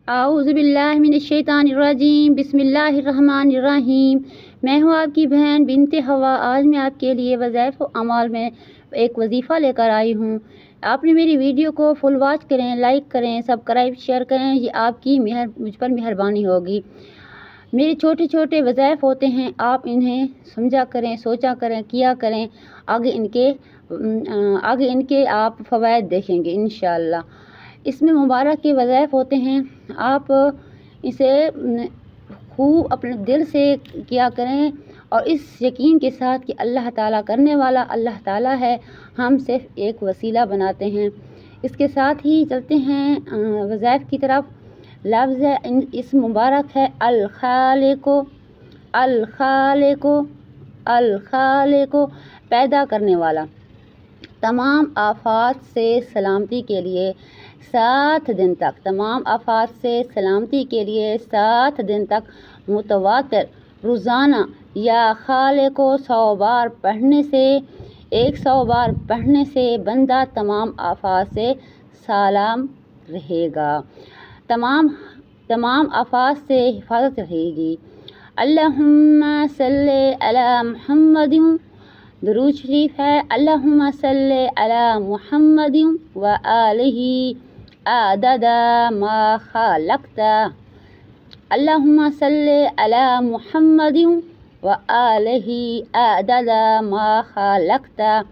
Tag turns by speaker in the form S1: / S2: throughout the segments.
S1: आऊज़ु बिल्लाहि मिनश्शैतानिर्रजीम बिस्मिल्लाहिर्रहमानिर्रहीम। मैं हूँ आपकी बहन बिनते हवा। आज मैं आपके लिए वज़ाइफ़ व अमाल में एक वजीफ़ा लेकर आई हूँ। आपने मेरी वीडियो को फुल वॉच करें, लाइक करें, सब्सक्राइब शेयर करें, ये आपकी मुझ पर मेहरबानी होगी। मेरे छोटे छोटे वज़ाइफ़ होते हैं, आप इन्हें समझा करें, सोचा करें, किया करें। आगे इनके आप फ़वाइद देखेंगे इंशाअल्लाह। इसमें मुबारक के वज़ाइफ़ होते हैं, आप इसे खूब अपने दिल से किया करें और इस यकीन के साथ कि अल्लाह ताला करने वाला अल्लाह ताला है, हम सिर्फ एक वसीला बनाते हैं। इसके साथ ही चलते हैं वज़ाइफ़ की तरफ। लफ्ज़ इस मुबारक है अल खालिको, अल खालिको, अल खालिको, पैदा करने वाला। तमाम आफात से सलामती के लिए 7 दिन तक, तमाम आफात से सलामती के लिए 7 दिन तक मुतवातिर रोज़ाना या खालिको 100 बार पढ़ने से, 100 बार पढ़ने से बंदा तमाम आफात से सलाम रहेगा, तमाम आफात से हिफाजत रहेगी। अल्लाहुम्मा सल्ले अला मुहम्मदिन, दुरूद शरीफ है। अल्लाहुम्मा सल्ले अला मुहम्मदिन व आलिही आददा मा खलक़ता। अल्लाहुम्मा सल्ले अला मुहम्मदिन व आलिही आददा मा खलक़ता।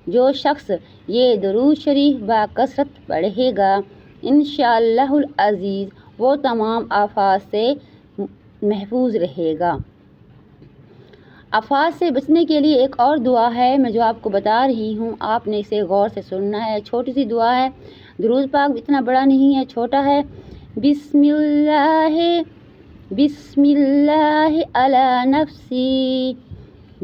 S1: जो शख्स ये दुरूद शरीफ बाकसरत पढ़ेगा, इंशाअल्लाहुल अज़ीज़ वो तमाम आफात से महफूज रहेगा। आफात से बचने के लिए एक और दुआ है, मैं जो आपको बता रही हूँ, आपने इसे गौर से सुनना है। छोटी सी दुआ है, दुरूद पाक इतना बड़ा नहीं है, छोटा है। बिस्मिल्लाह बिस्मिल्लाह अला नफ्सी,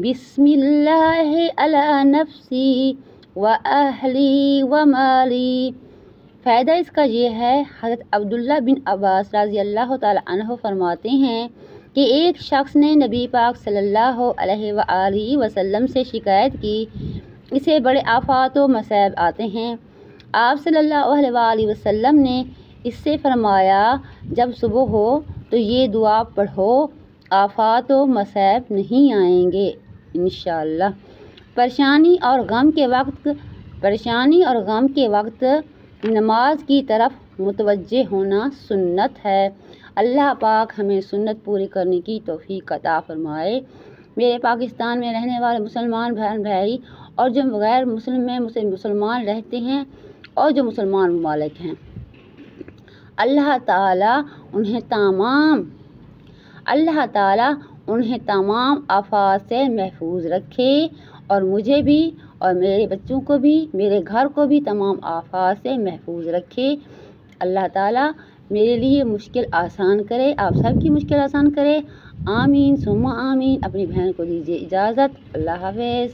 S1: बिस्मिल्लाह अला नफ्सी व अहली व माली। फ़ायदा इसका ये है, हज़रत अब्दुल्ला बिन अब्बास रज़ी अल्लाह ताला अन्हु फरमाते हैं कि एक शख्स ने नबी पाक सल्लल्लाहु अलैहि वसल्लम से शिकायत की, इसे बड़े आफात व मसाइब आते हैं। आप सल्लल्लाहु अलैहि वसल्लम ने इससे फरमाया, जब सुबह हो तो ये दुआ पढ़ो, आफात व मसाइब नहीं आएंगे इंशाअल्लाह। परेशानी और गम के वक्त नमाज की तरफ मुतवज्जे होना सुन्नत है। अल्लाह पाक हमें सुन्नत पूरी करने की तौफीक अता फरमाए। मेरे पाकिस्तान में रहने वाले मुसलमान बहन भाई और जो गैर मुस्लिम में मुसलमान रहते हैं और जो मुसलमान ममालिक हैं, अल्लाह ताला उन्हें तमाम आफात से महफूज रखे और मुझे भी और मेरे बच्चों को भी, मेरे घर को भी तमाम आफात से महफूज रखे। अल्लाह ताला मेरे लिए मुश्किल आसान करे, आप सबकी मुश्किल आसान करे। आमीन सुम्मा आमीन। अपनी बहन को दीजिए इजाज़त। अल्लाह हाफ़िज़।